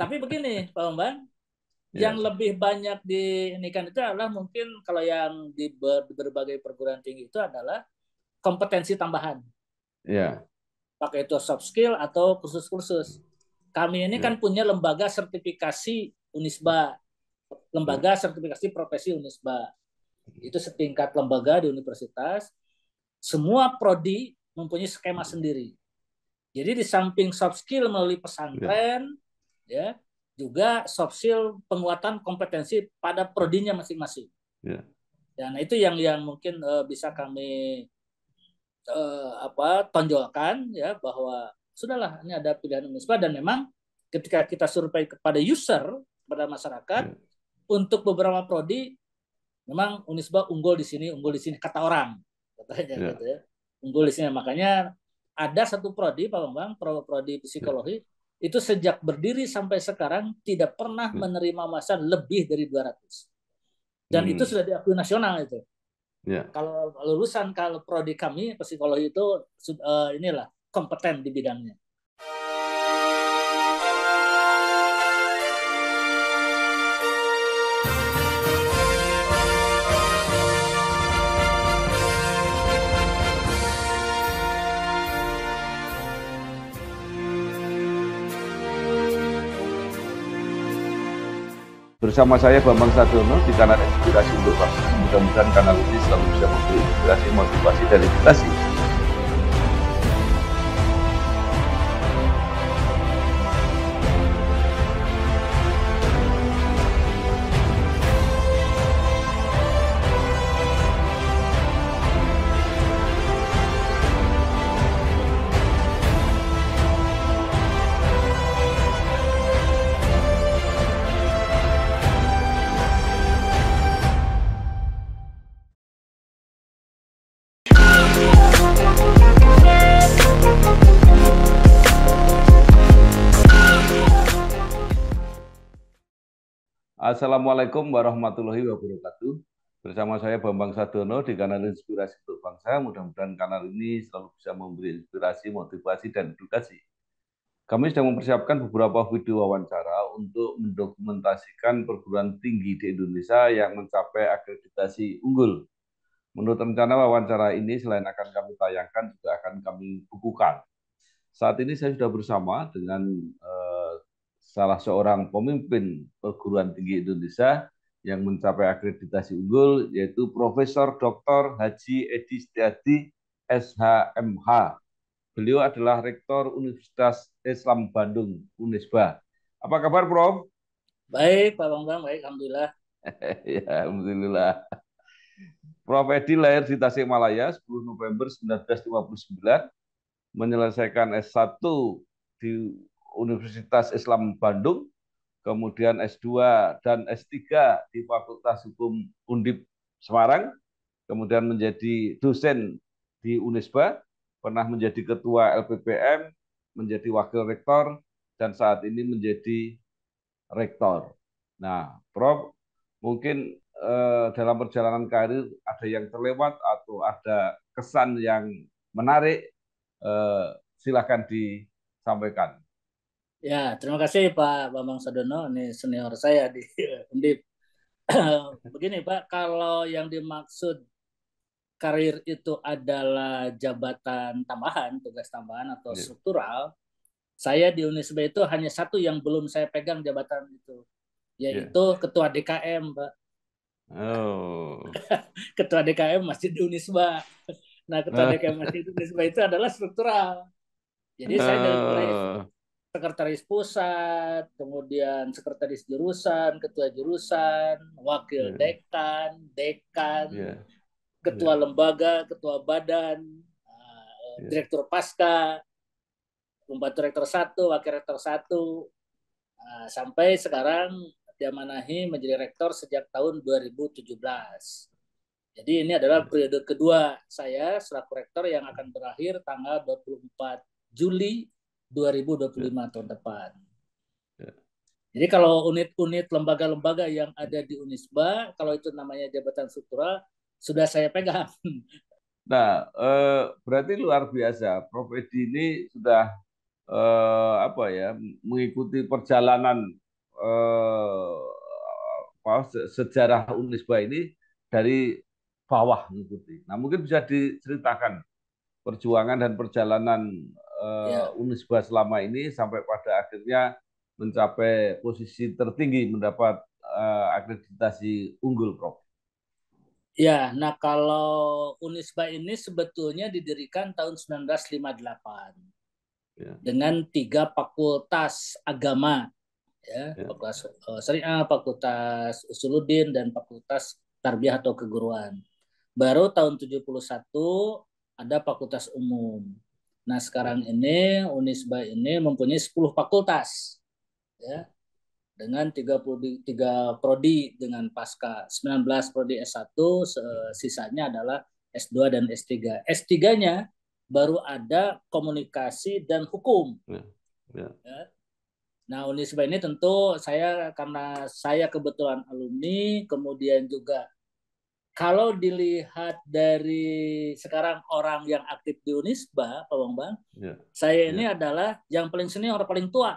Tapi begini, Pak Bambang, yang Ya, lebih banyak di ini kan itu adalah mungkin kalau yang di berbagai perguruan tinggi itu adalah kompetensi tambahan. ya, Pakai itu soft skill atau kursus-kursus. Kami ini kan ya, punya lembaga sertifikasi Unisba, ya, lembaga sertifikasi profesi Unisba. Itu setingkat lembaga di universitas. Semua prodi mempunyai skema sendiri. Jadi di samping soft skill melalui ya, pesantren, ya, juga soft skill penguatan kompetensi pada prodinya masing-masing. ya, Dan itu yang mungkin bisa kami tonjolkan ya bahwa sudahlah ini ada pilihan Unisba dan memang ketika kita survei kepada user kepada masyarakat ya, untuk beberapa prodi memang Unisba unggul di sini kata orang katanya gitu ya, ya unggul di sini makanya ada satu prodi Pak Bambang prodi ya, psikologi itu sejak berdiri sampai sekarang tidak pernah ya. menerima masa lebih dari 200 dan itu Hmm, sudah diakui nasional itu ya. kalau lulusan kalau prodi kami psikologi itu inilah kompeten di bidangnya. Bersama saya Bambang Sadiono di kanal Inspirasi untuk Bangsa. Mudah-mudahan kanal ini selalu bisa memberi inspirasi, motivasi, dan edukasi. Assalamualaikum warahmatullahi wabarakatuh. Bersama saya Bambang Sadiono di kanal Inspirasi untuk Bangsa. Mudah-mudahan kanal ini selalu bisa memberi inspirasi, motivasi, dan edukasi. Kami sedang mempersiapkan beberapa video wawancara untuk mendokumentasikan perguruan tinggi di Indonesia yang mencapai akreditasi unggul. Menurut rencana wawancara ini, selain akan kami tayangkan, juga akan kami bukukan. Saat ini saya sudah bersama dengan salah seorang pemimpin perguruan tinggi Indonesia yang mencapai akreditasi unggul, yaitu Profesor Dr. Haji Edi Setiadi, SHMH. Beliau adalah Rektor Universitas Islam Bandung, Unisba. Apa kabar, Prof? Baik Pak Bambang, baik Alhamdulillah. Ya, alhamdulillah. Prof. Edi lahir di Tasikmalaya 10 November 1959, menyelesaikan S1 di Universitas Islam Bandung, kemudian S2 dan S3 di Fakultas Hukum Undip Semarang, kemudian menjadi dosen di Unisba, pernah menjadi ketua LPPM, menjadi wakil rektor, dan saat ini menjadi rektor. Nah, Prof, mungkin dalam perjalanan karir ada yang terlewat atau ada kesan yang menarik, eh, silakan disampaikan. Ya, terima kasih Pak Bambang Sadono, ini senior saya di Undip. Begini Pak, kalau yang dimaksud karir itu adalah jabatan tambahan, tugas tambahan atau Ya, struktural, saya di Unisba itu hanya satu yang belum saya pegang jabatan itu, ya. yaitu Ketua DKM, Pak. Oh, Ketua DKM masih di Unisba. Nah, Ketua DKM masih di Unisba itu adalah struktural. Jadi saya dari mulai sekretaris pusat, kemudian sekretaris jurusan, ketua jurusan, wakil ya, dekan, dekan, ya, ketua ya, lembaga, ketua badan, ya. direktur pasca, pembantu rektor satu, wakil rektor satu, sampai sekarang diamanahi menjadi rektor sejak tahun 2017. Jadi ini adalah periode kedua saya selaku rektor yang akan berakhir tanggal 24 Juli Ya, 2025 tahun depan. ya. Jadi kalau unit-unit lembaga-lembaga yang ada di Unisba, kalau itu namanya jabatan struktural, sudah saya pegang. Nah, berarti luar biasa. Prof. Edi ini sudah apa ya, mengikuti perjalanan eh, sejarah Unisba ini dari bawah mengikuti. Nah, mungkin bisa diceritakan perjuangan dan perjalanan Ya, Unisba selama ini sampai pada akhirnya mencapai posisi tertinggi mendapat akreditasi unggul, Prof. ya. Nah, kalau Unisba ini sebetulnya didirikan tahun 1958 Ya, dengan 3 fakultas agama, ya, ya, fakultas Syariah, fakultas Usuluddin, dan fakultas Tarbiyah atau keguruan. Baru tahun 71 ada fakultas umum. Nah, ya, sekarang ini Unisba ini mempunyai 10 fakultas, ya, dengan 33 prodi dengan pasca 19 prodi S1, sisanya adalah S2 dan S3. S3-nya baru ada komunikasi dan hukum. ya, ya, Ya. Nah, Unisba ini tentu saya karena saya kebetulan alumni, kemudian juga kalau dilihat dari sekarang orang yang aktif di Unisba, Pak Bang, ya, saya ya. ini adalah yang paling senior, paling tua,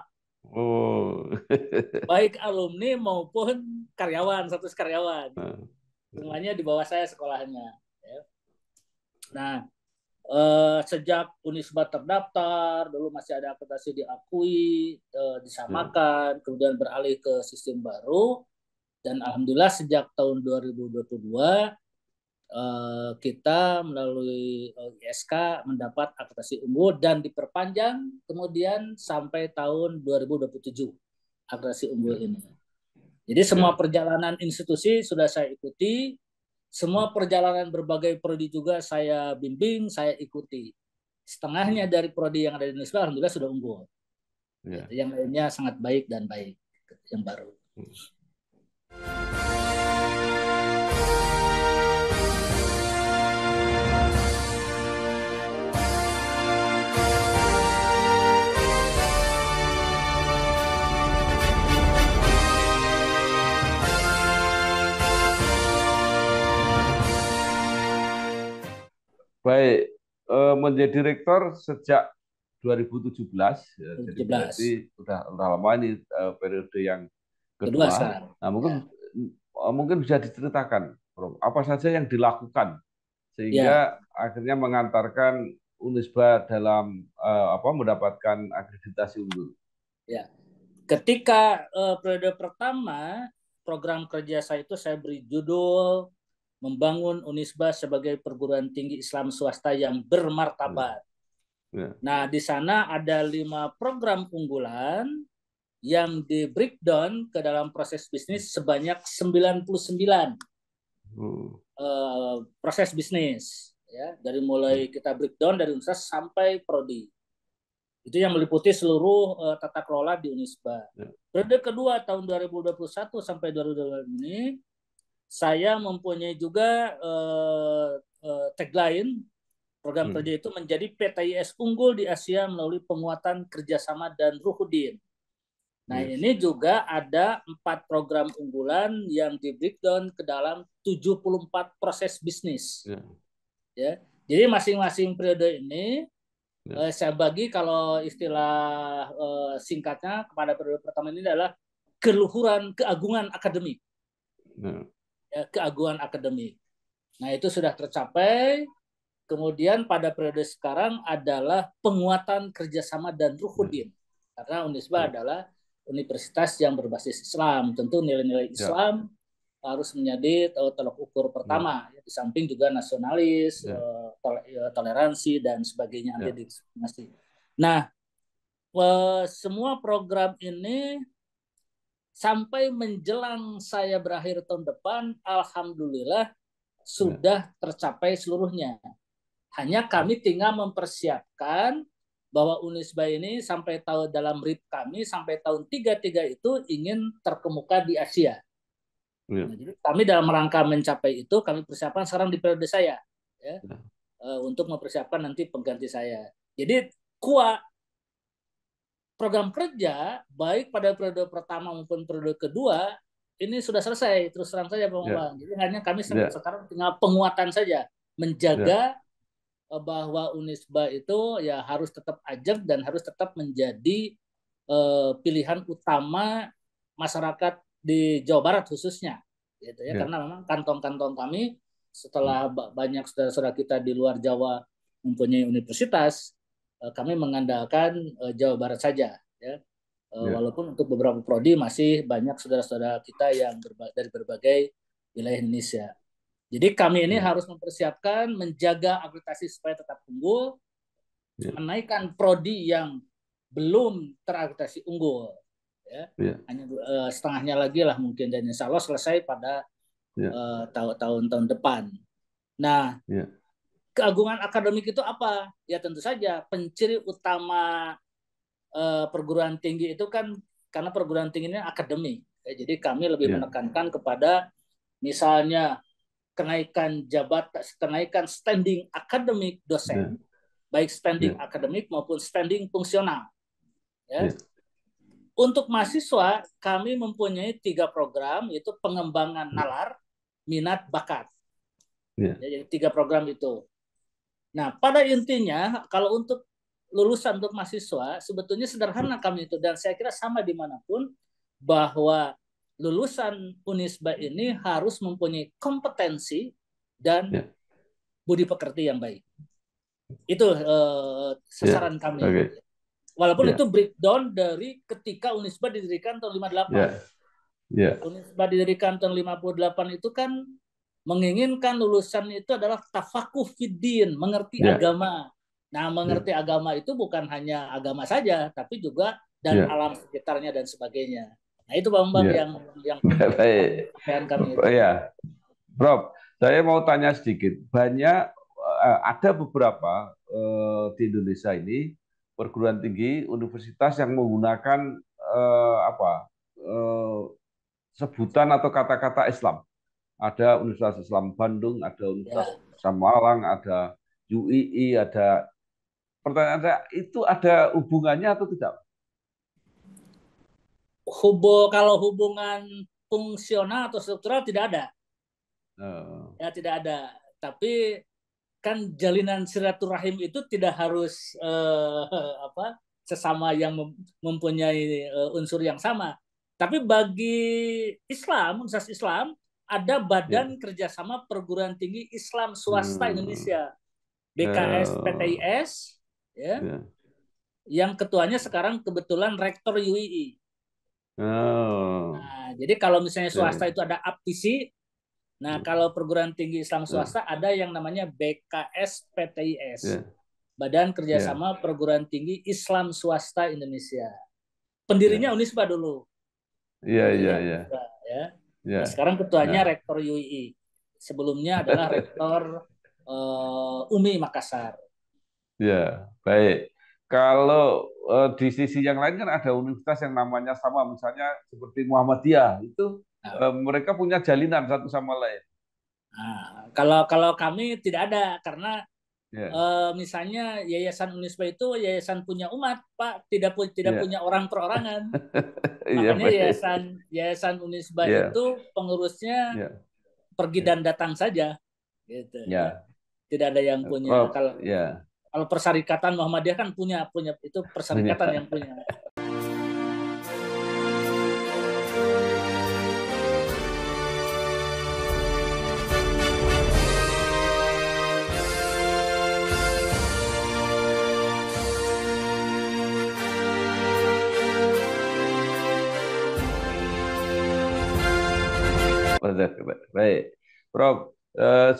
Oh, baik alumni maupun karyawan, status karyawan. nah, Semuanya di bawah saya sekolahnya. Ya. Nah, sejak Unisba terdaftar, dulu masih ada akreditasi diakui, ya, disamakan, kemudian beralih ke sistem baru, dan alhamdulillah sejak tahun 2022 kita melalui ISK mendapat akreditasi unggul dan diperpanjang kemudian sampai tahun 2027 akreditasi unggul ya, ini. Jadi semua ya. perjalanan institusi sudah saya ikuti, semua perjalanan berbagai prodi juga saya bimbing, saya ikuti. Setengahnya dari prodi yang ada di Indonesia alhamdulillah sudah unggul. Ya. Yang lainnya sangat baik dan baik yang baru. Baik, menjadi rektor sejak 2017, ya, jadi berarti 2017. udah lama ini periode yang Kedua kedua. sekarang. Nah, Ya. mungkin bisa diceritakan, Prof, apa saja yang dilakukan Ya, sehingga akhirnya mengantarkan Unisba dalam mendapatkan akreditasi unggul. ya. Ketika periode pertama program kerja saya itu saya beri judul membangun Unisba sebagai perguruan tinggi Islam swasta yang Ya, bermartabat. ya. Nah, di sana ada 5 program unggulan yang di breakdown ke dalam proses bisnis sebanyak 99 proses bisnis, ya, dari mulai kita breakdown dari universitas sampai prodi. Itu yang meliputi seluruh tata kelola di Unisba. Ya, Periode kedua tahun 2021 sampai 2022 ini saya mempunyai juga tagline program hmm, kerja itu menjadi PTIS unggul di Asia melalui penguatan kerjasama dan ruhudin. Nah, yes, ini juga ada 4 program unggulan yang di breakdown ke dalam 74 proses bisnis. ya, Ya. Jadi masing-masing periode ini ya, saya bagi kalau istilah singkatnya kepada periode pertama ini adalah keluhuran keagungan akademik. ya, Ya, keagungan akademik. Nah, itu sudah tercapai. Kemudian pada periode sekarang adalah penguatan kerjasama dan ya, ruhudin. Karena Unisba ya, adalah universitas yang berbasis Islam. Tentu nilai-nilai ya, Islam harus menjadi tolok ukur ya, pertama. Di samping juga nasionalis, ya, toleransi, dan sebagainya ya, anti diskriminasi. Nah, semua program ini sampai menjelang saya berakhir tahun depan, alhamdulillah ya, sudah tercapai seluruhnya. Hanya kami tinggal mempersiapkan bahwa Unisba ini sampai tahun dalam RIP kami sampai tahun 33 itu ingin terkemuka di Asia. ya, Nah, jadi kami dalam rangka mencapai itu kami persiapkan sekarang di periode saya, ya, ya, untuk mempersiapkan nanti pengganti saya. Jadi kuat program kerja baik pada periode pertama maupun periode kedua ini sudah selesai terus terang saja Bang ya, Bang. Jadi hanya kami ya, sekarang tinggal penguatan saja ya, menjaga bahwa Unisba itu ya harus tetap ajak dan harus tetap menjadi pilihan utama masyarakat di Jawa Barat khususnya, gitu ya, karena memang kantong-kantong kami setelah banyak saudara-saudara kita di luar Jawa mempunyai universitas, kami mengandalkan Jawa Barat saja, ya. Walaupun untuk beberapa prodi masih banyak saudara-saudara kita yang dari berbagai wilayah Indonesia. Jadi kami ini harus mempersiapkan, menjaga akreditasi supaya tetap unggul, menaikkan prodi yang belum terakreditasi unggul, ya. Hanya setengahnya lagi lah mungkin, dan insya Allah selesai pada tahun-tahun depan. Nah, keagungan akademik itu apa? Ya tentu saja penciri utama perguruan tinggi itu kan karena perguruan tinggi ini akademik. Ya, jadi kami lebih menekankan kepada misalnya kenaikan standing akademik dosen, baik standing akademik maupun standing fungsional. Ya. Untuk mahasiswa kami mempunyai 3 program, yaitu pengembangan nalar, minat, bakat. Jadi 3 program itu. Nah, pada intinya kalau untuk lulusan untuk mahasiswa sebetulnya sederhana kami itu, dan saya kira sama dimanapun, bahwa lulusan Unisba ini harus mempunyai kompetensi dan budi pekerti yang baik. Itu sasaran kami. Walaupun itu breakdown dari ketika Unisba didirikan tahun 58. Unisba didirikan tahun 58 itu kan menginginkan lulusan itu adalah tafakuh fiddin, mengerti agama. Nah, mengerti agama itu bukan hanya agama saja, tapi juga dan alam sekitarnya dan sebagainya. Nah, itu Pak Bambang yang baik. Kami itu. Ya, Prof, saya mau tanya sedikit. Ada beberapa di Indonesia ini perguruan tinggi, universitas yang menggunakan sebutan atau kata-kata Islam. Ada Universitas Islam Bandung, ada Universitas Islam Malang, ada UII, ada. Pertanyaan saya, itu ada hubungannya atau tidak? Kalau hubungan fungsional atau struktural tidak ada. Ya, tidak ada. Tapi kan jalinan silaturahim itu tidak harus sesama yang mempunyai unsur yang sama. Tapi bagi Islam, Universitas Islam, ada Badan Kerjasama Perguruan Tinggi Islam Swasta Indonesia, BKS PTIS, yang ketuanya sekarang kebetulan Rektor UII. Nah, jadi kalau misalnya swasta itu ada APTISI, nah kalau perguruan tinggi Islam swasta ada yang namanya BKS PTIS, Badan Kerjasama Perguruan Tinggi Islam Swasta Indonesia. Pendirinya Unisba dulu. Iya. Nah, sekarang ketuanya Rektor UII. Sebelumnya adalah Rektor UMI Makassar. Ya, baik. Kalau di sisi yang lain kan ada universitas yang namanya sama, misalnya seperti Muhammadiyah, itu mereka punya jalinan satu sama lain. Nah, kalau kami tidak ada, karena misalnya Yayasan Unisba itu yayasan punya umat, Pak, tidak punya orang perorangan. Makanya Yayasan Unisba itu pengurusnya pergi dan datang saja, gitu. Tidak ada yang punya. Kalau persyarikatan Muhammadiyah kan punya itu persyarikatan yang punya. Baik, Prof.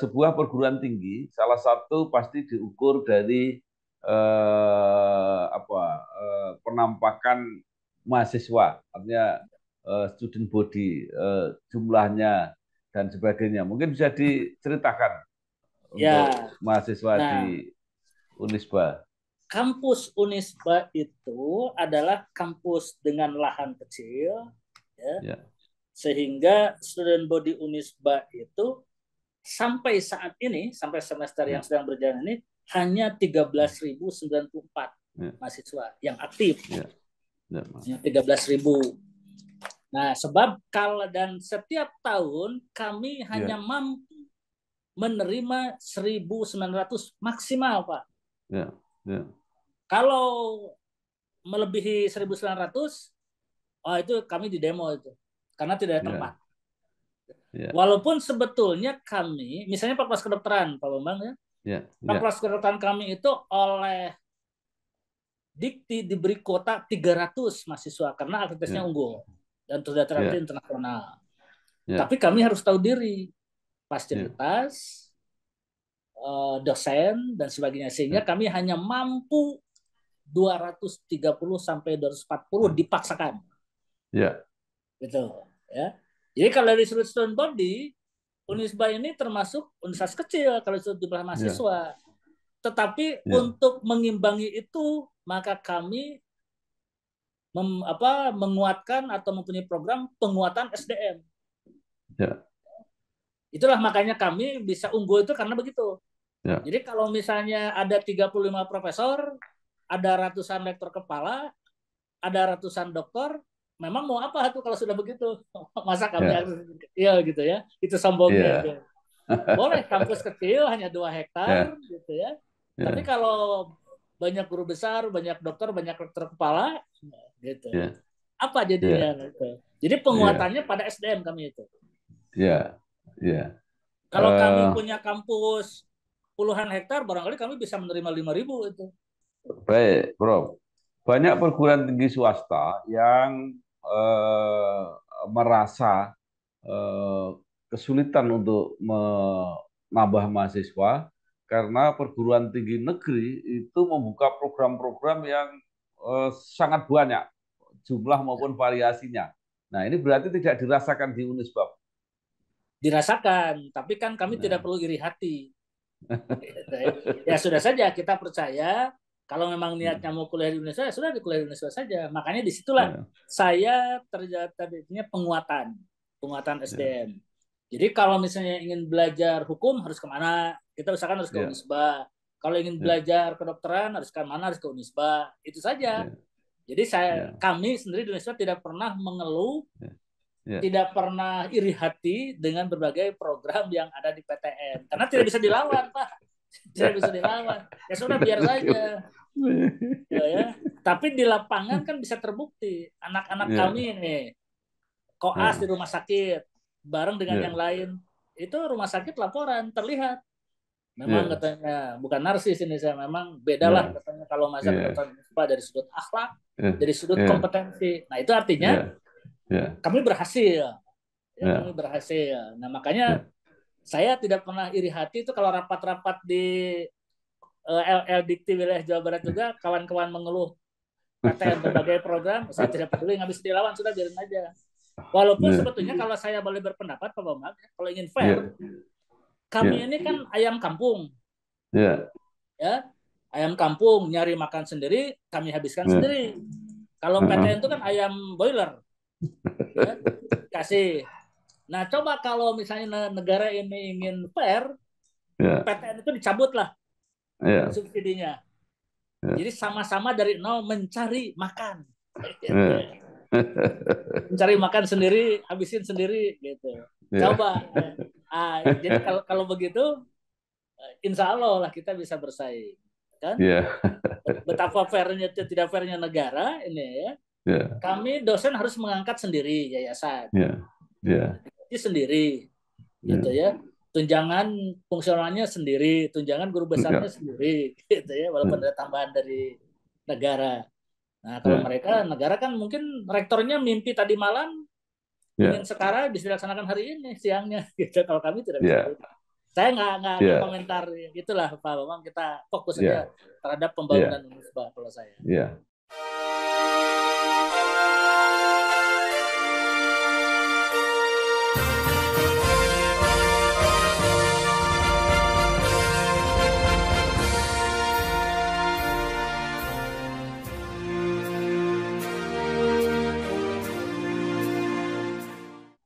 Sebuah perguruan tinggi salah satu pasti diukur dari penampakan mahasiswa, artinya student body, jumlahnya dan sebagainya. Mungkin bisa diceritakan untuk mahasiswa di Unisba. Kampus Unisba itu adalah kampus dengan lahan kecil, sehingga student body Unisba itu sampai saat ini, sampai semester yang sedang berjalan ini, hanya 13.094 mahasiswa yang aktif. Hanya 13.000. Nah, sebab dan setiap tahun kami hanya mampu menerima 1.900 maksimal, Pak. Ya. Ya. Kalau melebihi 1.900, oh itu kami di demo itu, karena tidak ada tempat. Ya. Ya. Walaupun sebetulnya kami, misalnya Fakultas Kedokteran, Pak Bambang ya, Ya. Ya. Fakultas Kedokteran kami itu oleh Dikti diberi kuota 300 mahasiswa karena aktivitasnya Ya. unggul dan sudah Ya. terlatih internasional. Ya. Tapi kami harus tahu diri, Ya. fasilitas, dosen dan sebagainya, sehingga Ya. kami hanya mampu 230 sampai 240 dipaksakan. Ya. Gitu ya. Jadi kalau dari sudut student body, Unisba ini termasuk universitas kecil kalau sudut jumlah Ya. mahasiswa. Tetapi Ya. untuk mengimbangi itu, maka kami menguatkan atau mempunyai program penguatan SDM. Ya. Itulah makanya kami bisa unggul itu karena begitu. Ya. Jadi kalau misalnya ada 35 profesor, ada ratusan rektor kepala, ada ratusan doktor, memang mau apa tuh kalau sudah begitu? Masa kami Ya. harus kecil gitu ya? Itu sombongnya Iya. itu. Boleh kampus kecil hanya 2 hektar Ya. gitu ya. Tapi Ya. kalau banyak guru besar, banyak dokter, banyak rektor kepala, gitu. Ya. Apa jadinya? Ya. Gitu. Jadi Iya. penguatannya pada SDM kami itu. Ya. Ya. Kalau kami punya kampus puluhan hektar, barangkali kami bisa menerima 5.000 itu. Baik, Bro. Banyak perguruan tinggi swasta yang merasa eh, kesulitan untuk menambah mahasiswa karena perguruan tinggi negeri itu membuka program-program yang sangat banyak jumlah maupun variasinya. Nah, ini berarti tidak dirasakan di Unisba. Dirasakan, tapi kan kami tidak Nah, perlu iri hati. Ya sudah saja kita percaya kalau memang niatnya mau kuliah di Indonesia, ya sudah di kuliah di Indonesia saja. Makanya disitulah ya, saya terjadinya penguatan ya, SDM. Jadi kalau misalnya ingin belajar hukum harus kemana? Kita usahakan harus ke ya, Unisba. Kalau ingin ya, belajar kedokteran harus kemana? Harus ke Unisba. Itu saja. ya, Jadi ya, kami sendiri di Unisba tidak pernah mengeluh, ya, ya. tidak pernah iri hati dengan berbagai program yang ada di PTN. Karena tidak bisa dilawan, Pak. Tidak bisa dilawan. Ya sudah biar saja. Ya. Tapi di lapangan kan bisa terbukti. Anak-anak Ya, kami ini koas di ah, rumah sakit bareng dengan yang ya, lain. Itu rumah sakit laporan terlihat. Memang ya, katanya bukan narsis ini, saya memang bedalah ya, katanya kalau masa ya, kedokteran Pak dari sudut akhlak, ya, dari sudut ya, kompetensi. Nah, itu artinya ya, ya, kami berhasil. Ya, kami ya, berhasil. Nah, makanya ya. saya tidak pernah iri hati itu kalau rapat-rapat di Dikti wilayah Jawa Barat juga kawan-kawan mengeluh PTN berbagai program, saya tidak peduli, nggak bisa dilawan, sudah biarin aja. Walaupun Ya, sebetulnya kalau saya boleh berpendapat Pak Bambang, kalau ingin fair, ya, kami ya, ini kan ayam kampung, ya, ya, ayam kampung nyari makan sendiri, kami habiskan ya. sendiri. Kalau Ah, PTN itu kan ayam boiler, ya, kasih. Nah, coba kalau misalnya negara ini ingin fair, ya, PTN itu dicabut lah ya, subsidinya. ya, Jadi sama-sama dari nol mencari makan. ya. Mencari makan sendiri, habisin sendiri gitu. Ya, Coba. Jadi kalau kalau begitu, insya Allah lah kita bisa bersaing. Kan? ya, Betapa fairnya tidak fairnya negara ini ya. ya, Kami dosen harus mengangkat sendiri yayasan. ya, ya, Jadi sendiri gitu ya, ya. Tunjangan fungsionalnya sendiri, tunjangan guru besarnya ya, sendiri gitu ya, walaupun ada tambahan dari negara. Nah, kalau ya, mereka negara kan mungkin rektornya mimpi tadi malam ingin ya, sekarang bisa dilaksanakan hari ini siangnya gitu. Kalau kami tidak bisa ya, begitu. Saya nggak ya, komentar itulah Pak Bambang, kita fokus saja ya, terhadap ya, pembangunan Unisba kalau saya. ya.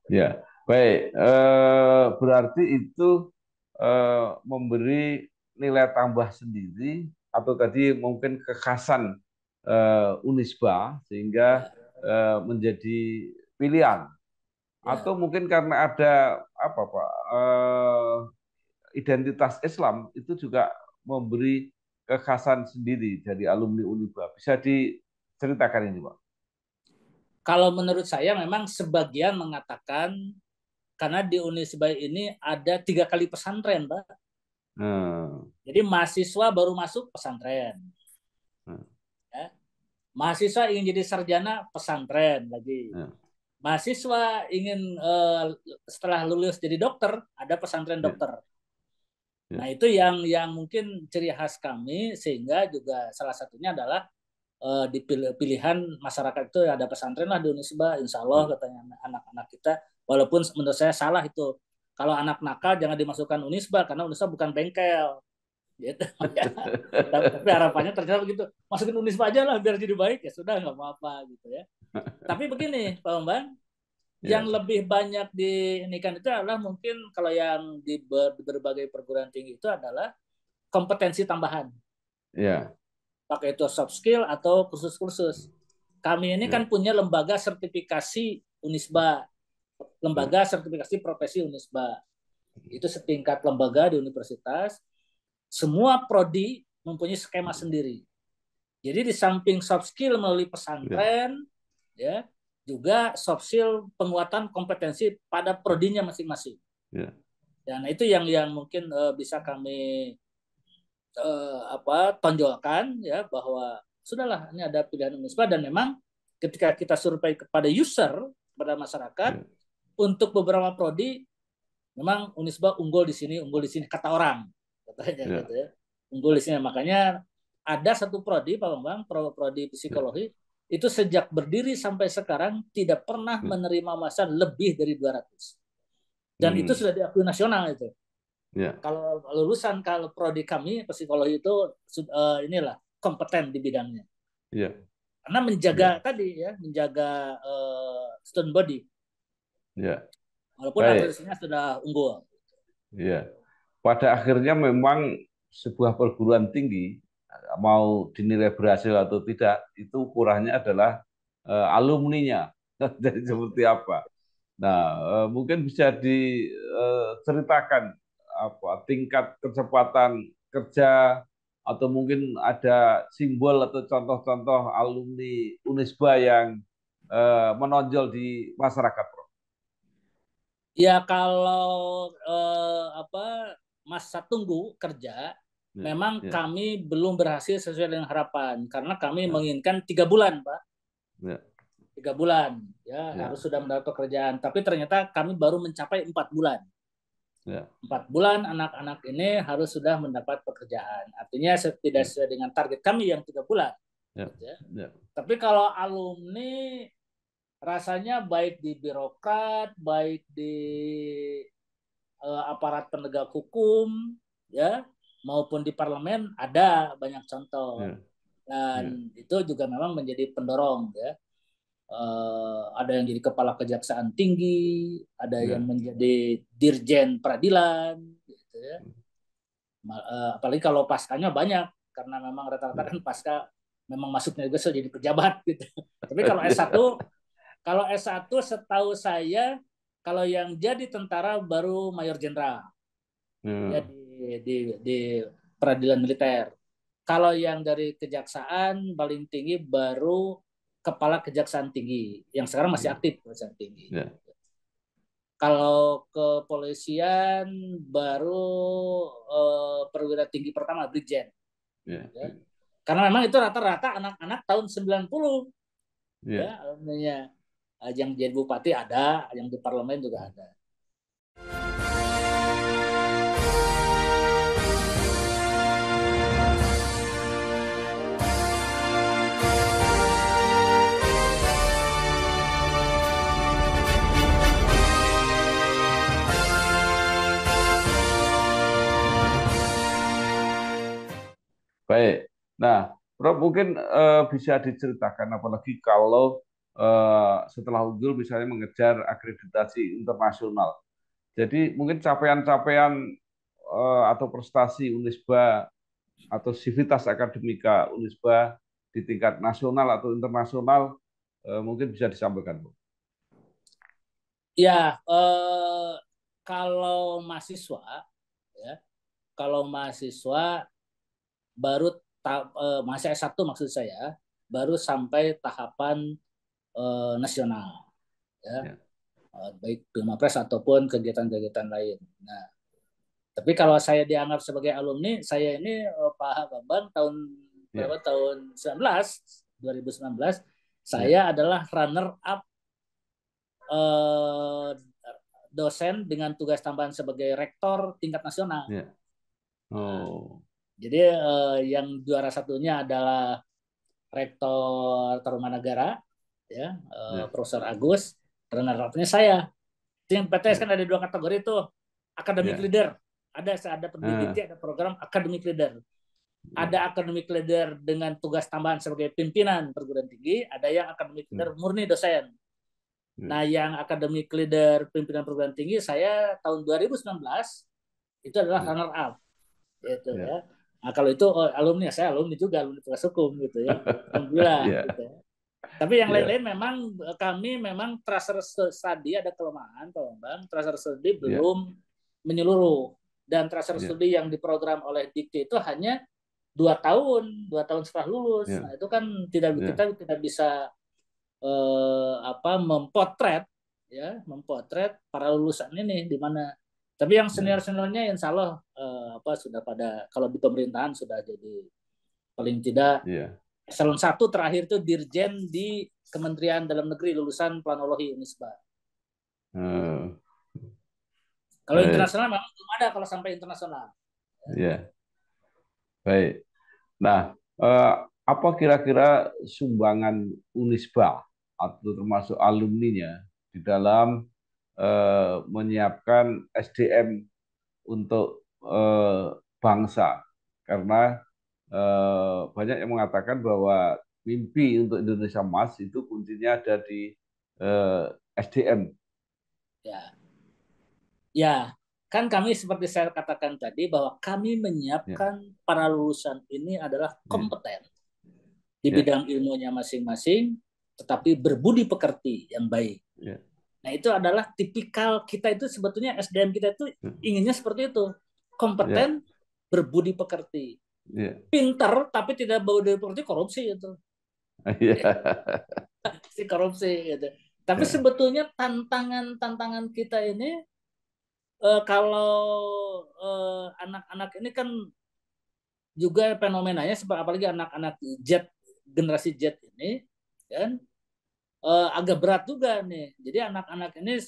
Ya, baik. Berarti itu memberi nilai tambah sendiri atau tadi mungkin kekhasan Unisba sehingga Ya, menjadi pilihan. ya, Atau mungkin karena ada apa Pak identitas Islam itu juga memberi kekhasan sendiri dari alumni Uniba. Bisa diceritakan ini, Pak? Kalau menurut saya memang sebagian mengatakan karena di Unisba ini ada 3 kali pesantren, Pak. Jadi mahasiswa baru masuk pesantren. Ya. Mahasiswa ingin jadi sarjana pesantren lagi. Mahasiswa ingin setelah lulus jadi dokter, ada pesantren dokter. Nah, itu yang mungkin ciri khas kami, sehingga juga salah satunya adalah di pilihan masyarakat itu ada pesantren lah di Unisba, insya Allah katanya anak-anak kita. Walaupun menurut saya salah itu. Kalau anak nakal jangan dimasukkan Unisba, karena Unisba bukan bengkel. Gitu. Tapi harapannya ternyata begitu. Masukin Unisba aja lah biar jadi baik, ya sudah, nggak apa-apa gitu ya. Tapi begini Pak Bambang, yang lebih banyak diinikan itu adalah mungkin kalau yang di berbagai perguruan tinggi itu adalah kompetensi tambahan. Pakai itu soft skill atau kursus-kursus. Kami ini kan punya lembaga sertifikasi Unisba, lembaga sertifikasi profesi Unisba. Itu setingkat lembaga di universitas. Semua prodi mempunyai skema sendiri. Jadi di samping soft skill melalui pesantren, ya, juga soft skill penguatan kompetensi pada prodinya masing-masing. Dan itu yang mungkin bisa kami tonjolkan, ya, bahwa sudahlah ini ada pilihan Unisba, dan memang ketika kita survei kepada user, kepada masyarakat, untuk beberapa prodi memang Unisba unggul di sini kata orang, katanya gitu ya. Unggul di sini. Makanya ada satu prodi Pak Bambang, prodi psikologi, itu sejak berdiri sampai sekarang tidak pernah menerima masa lebih dari 200. Dan itu sudah diakui nasional itu. Kalau lulusan, kalau prodi kami psikologi itu inilah kompeten di bidangnya. Karena menjaga tadi ya, menjaga student body. Walaupun akreditasinya sudah unggul. Pada akhirnya memang sebuah perguruan tinggi mau dinilai berhasil atau tidak, itu ukurannya adalah alumninya. Jadi seperti apa? Nah, mungkin bisa diceritakan tingkat kecepatan kerja, atau mungkin ada simbol atau contoh-contoh alumni Unisba yang menonjol di masyarakat, Prof. Ya kalau masa tunggu kerja, memang kami belum berhasil sesuai dengan harapan, karena kami menginginkan 3 bulan, Pak. 3 bulan, ya, harus sudah mendapat pekerjaan. Tapi ternyata kami baru mencapai 4 bulan. 4 bulan anak-anak ini harus sudah mendapat pekerjaan. Artinya tidak sesuai dengan target kami yang 3 bulan. Tapi kalau alumni, rasanya baik di birokrat, baik di aparat penegak hukum, ya, maupun di parlemen, ada banyak contoh. Dan itu juga memang menjadi pendorong, ya. Ada yang jadi kepala kejaksaan tinggi, ada yang menjadi dirjen peradilan, gitu ya. Apalagi kalau paskanya banyak, karena memang rata-rata kan pasca memang masuknya juga jadi pejabat, gitu. Tapi kalau S1 setahu saya, kalau yang jadi tentara baru mayor jenderal, ya, di peradilan militer. Kalau yang dari kejaksaan paling tinggi baru kepala kejaksaan tinggi, yang sekarang masih aktif kejaksaan tinggi. Kalau kepolisian baru perwira tinggi pertama, brigjen. Ya. Karena memang itu rata-rata anak-anak tahun 90. Ya, alumninya. Yang jadi bupati ada, yang di parlemen juga ada. Baik. Nah, Prof, mungkin bisa diceritakan, apalagi kalau setelah unggul misalnya mengejar akreditasi internasional. Jadi mungkin capaian-capaian atau prestasi Unisba atau sivitas akademika Unisba di tingkat nasional atau internasional, mungkin bisa disampaikan, Bu. Ya, kalau mahasiswa, ya, kalau mahasiswa baru mahasiswa S1 maksud saya baru sampai tahapan nasional, ya. Baik Pilmapres ataupun kegiatan-kegiatan lain. Nah, tapi kalau saya dianggap sebagai alumni, saya ini Pak Bambang tahun berapa, tahun 2019 saya adalah runner up dosen dengan tugas tambahan sebagai rektor tingkat nasional. Jadi yang juara satunya adalah Rektor Tarumanagara, ya, Profesor Agus. Runner up-nya saya. Yang PTS kan ada 2 kategori tuh, academic leader. Ada pendidik, ada program academic leader. Ada academic leader dengan tugas tambahan sebagai pimpinan perguruan tinggi, ada yang academic leader murni dosen. Nah, yang academic leader pimpinan perguruan tinggi saya tahun 2019 itu adalah runner up, gitu ya. Nah, kalau itu alumni, saya alumni juga, alumni Fakultas Hukum, gitu ya. Alhamdulillah. Gitu ya. Tapi yang lain-lain memang kami memang transfer studi ada kelemahan, Pak Bambang. Transfer studi belum menyeluruh, dan transfer studi yang diprogram oleh Dikti itu hanya 2 tahun setelah lulus. Nah, itu kan kita tidak bisa mempotret para lulusan ini di mana. Tapi yang senior-seniornya insya Allah sudah pada, kalau di pemerintahan sudah jadi paling tidak eselon 1 terakhir itu dirjen di Kementerian Dalam Negeri lulusan planologi Unisba. Kalau internasional memang belum ada kalau sampai internasional. Baik. Nah, apa kira-kira sumbangan Unisba atau termasuk alumninya di dalam menyiapkan SDM untuk bangsa? Karena banyak yang mengatakan bahwa mimpi untuk Indonesia Emas itu kuncinya ada di SDM. Ya, kan kami seperti saya katakan tadi bahwa kami menyiapkan para lulusan ini adalah kompeten di bidang ilmunya masing-masing, tetapi berbudi pekerti yang baik. Nah, itu adalah tipikal kita, itu sebetulnya SDM kita itu inginnya seperti itu, kompeten, berbudi pekerti, pintar tapi tidak berbudi pekerti, korupsi itu, si korupsi gitu. Tapi sebetulnya tantangan kita ini kalau anak-anak ini kan juga fenomenanya, apalagi anak-anak generasi Z ini kan agak berat juga nih. Jadi anak-anak ini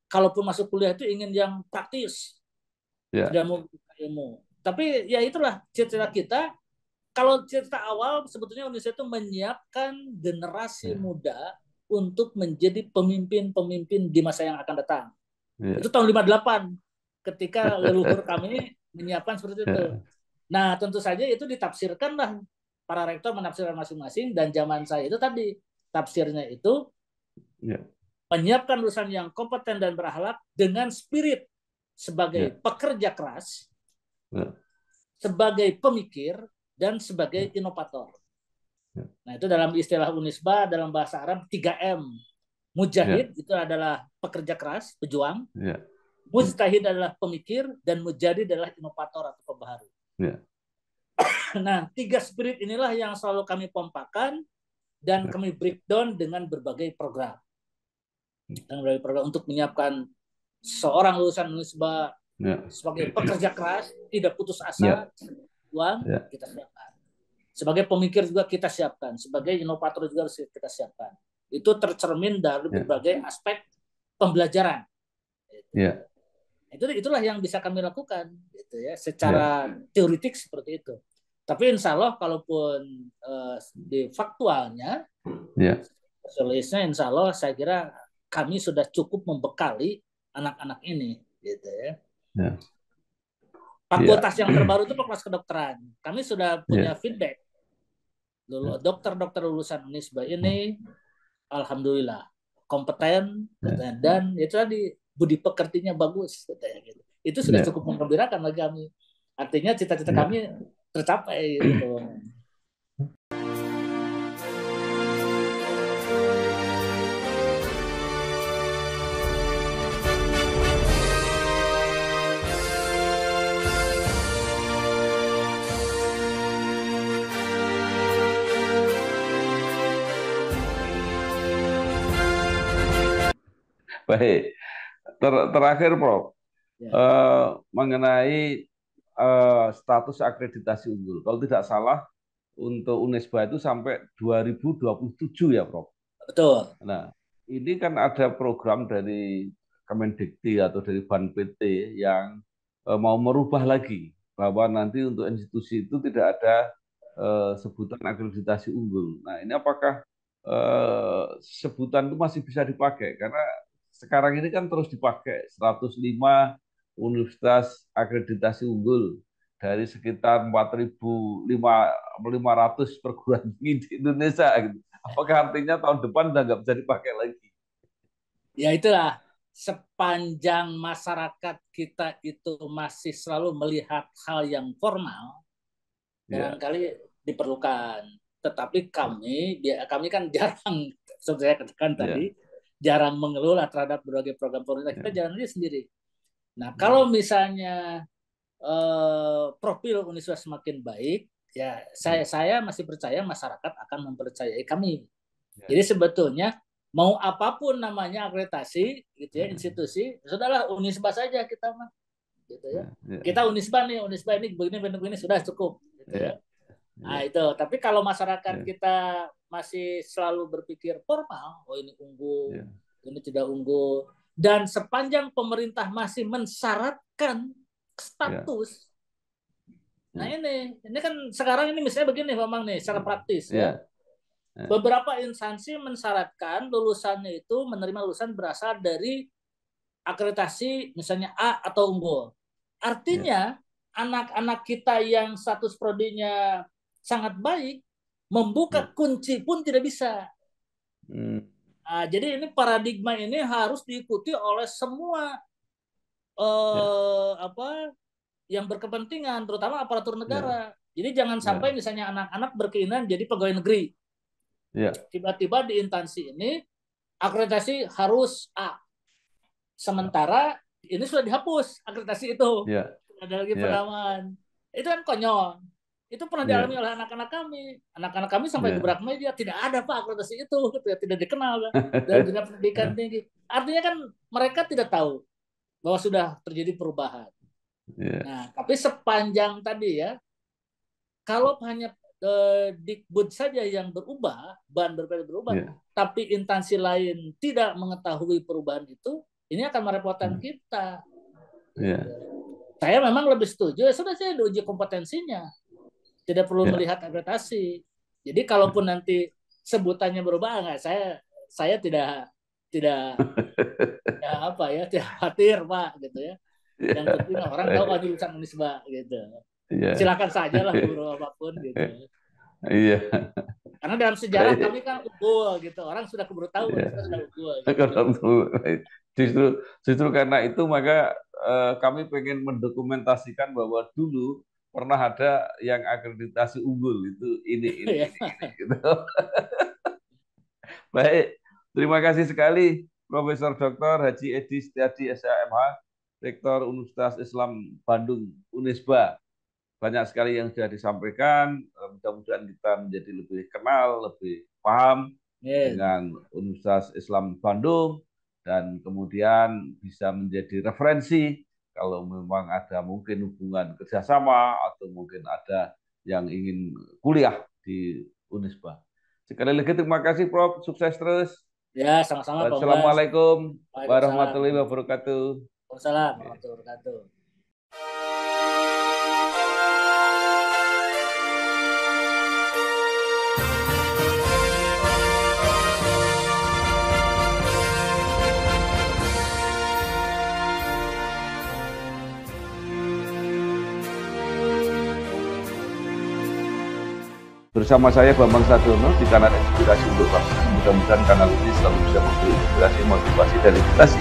kalaupun masuk kuliah itu ingin yang praktis, tidak mau ilmu. Tapi ya itulah cita-cita kita. Kalau cita awal sebetulnya Indonesia itu menyiapkan generasi muda untuk menjadi pemimpin-pemimpin di masa yang akan datang. Itu tahun 58 ketika leluhur kami menyiapkan seperti itu. Nah, tentu saja itu ditafsirkanlah, para rektor menafsirkan masing-masing, dan zaman saya itu tadi tafsirnya itu menyiapkan lulusan yang kompeten dan berakhlak dengan spirit sebagai pekerja keras, sebagai pemikir, dan sebagai inovator. Nah, itu dalam istilah Unisba, dalam bahasa Arab 3M. Mujahid itu adalah pekerja keras, pejuang. Mujtahid adalah pemikir, dan mujadid adalah inovator atau pembaharu. Nah, 3 spirit inilah yang selalu kami pompakan dan kami breakdown dengan berbagai program. Untuk menyiapkan seorang lulusan Unisba sebagai pekerja keras, tidak putus asa, uang, kita siapkan. Sebagai pemikir juga kita siapkan, sebagai inovator juga harus kita siapkan. Itu tercermin dari berbagai aspek pembelajaran. Itulah yang bisa kami lakukan, gitu ya, secara teoritik seperti itu. Tapi insya Allah kalaupun di faktualnya, solusinya insya Allah saya kira kami sudah cukup membekali anak-anak ini, gitu ya. Fakultas yang terbaru itu fakultas kedokteran. Kami sudah punya feedback. Dokter-dokter lulusan Unisba ini, alhamdulillah kompeten, dan itu tadi budi pekertinya bagus, gitu. Itu sudah cukup menggembirakan bagi kami. Artinya cita-cita kami tercapai, gitu. Baik. Terakhir, Prof, Ya, mengenai status akreditasi unggul. Kalau tidak salah, untuk Unisba itu sampai 2027 ya, Prof. betul. Nah, ini kan ada program dari Kemendikti atau dari Ban PT yang mau merubah lagi bahwa nanti untuk institusi itu tidak ada sebutan akreditasi unggul. Nah, ini apakah sebutan itu masih bisa dipakai? Karena sekarang ini kan terus dipakai 105 universitas akreditasi unggul dari sekitar 4.500 perguruan tinggi di Indonesia gitu. Apakah artinya tahun depan udah nggak bisa dipakai lagi? Ya itulah, sepanjang masyarakat kita itu masih selalu melihat hal yang formal, Ya, barangkali diperlukan. Tetapi kami kan jarang, seperti saya katakan ya, tadi, jarang mengelola terhadap berbagai program pemerintah. Kita ya, jalan aja sendiri. Nah, ya, kalau misalnya profil Uniswa semakin baik, ya ya, saya masih percaya masyarakat akan mempercayai kami. ya, Jadi sebetulnya mau apapun namanya akreditasi, gitu ya, ya, institusi, sudahlah Unisba saja kita mah, gitu ya. ya, ya, Kita Unisba ini begini begini sudah cukup, gitu ya, ya. Nah itu, tapi kalau masyarakat ya, kita masih selalu berpikir formal, oh ini unggul, ya, ini tidak unggul, dan sepanjang pemerintah masih mensyaratkan ya, status. Nah ya, ini kan sekarang ini misalnya begini, Bang nih, secara praktis ya. ya, ya, Beberapa instansi mensyaratkan lulusannya itu menerima lulusan berasal dari akreditasi misalnya A atau unggul. ya, Artinya anak-anak kita yang status prodinya sangat baik membuka ya. kunci pun tidak bisa. Hmm, Nah, jadi ini paradigma ini harus diikuti oleh semua ya, apa yang berkepentingan, terutama aparatur ya, negara. Jadi jangan sampai ya, misalnya anak-anak berkeinginan jadi pegawai negeri. ya, Tiba-tiba di instansi ini akreditasi harus A. Sementara ini sudah dihapus akreditasi itu. ya, Ada lagi ya, pengaman. Itu kan konyol. Itu pernah ya, dialami oleh anak-anak kami. Anak-anak kami sampai ya. gebrak media. Tidak ada Pak akreditasi itu. Gitu ya. Tidak dikenal dalam dunia pendidikan tinggi. Artinya kan mereka tidak tahu bahwa sudah terjadi perubahan. Ya, Nah, tapi sepanjang tadi ya, kalau hanya Dikbud saja yang berubah, bahan berubah, ya, tapi instansi lain tidak mengetahui perubahan itu, ini akan merepotkan kita. Gitu. ya, Saya memang lebih setuju, ya sudah saya diuji kompetensinya, tidak perlu ya. melihat akreditasi. Jadi kalaupun nanti sebutannya berubah, enggak, saya tidak ya apa ya, tidak khawatir Pak, gitu ya. Ya, Yang penting orang tahu oh baik. ini lulusan Unisba gitu. Ya, Silakan saja lah guru apapun gitu. iya, Karena dalam sejarah kami baik. kan unggul gitu. Orang sudah keburu tahu Unisba Ya. sudah unggul gitu. Kalau justru justru karena itu maka kami pengen mendokumentasikan bahwa dulu pernah ada yang akreditasi unggul itu Ya. ini gitu. Baik, terima kasih sekali Profesor Dr. Haji Edi Setiadi SHMH, Rektor Universitas Islam Bandung Unisba. Banyak sekali yang sudah disampaikan, mudah-mudahan kita menjadi lebih kenal, lebih paham Yes. dengan Universitas Islam Bandung, dan kemudian bisa menjadi referensi kalau memang ada mungkin hubungan kerjasama atau mungkin ada yang ingin kuliah di Unisba. Sekali lagi terima kasih Prof, sukses terus. Ya, sama-sama Pak Bas. Wassalamualaikum Waalaikumsalam. warahmatullahi wabarakatuh. Waalaikumsalam Oke. warahmatullahi wabarakatuh. Bersama saya Bambang Sadiono di kanal Inspirasi untuk Bangsa. Mudah-mudahan kanal ini selalu bisa memberi inspirasi, motivasi, dan edukasi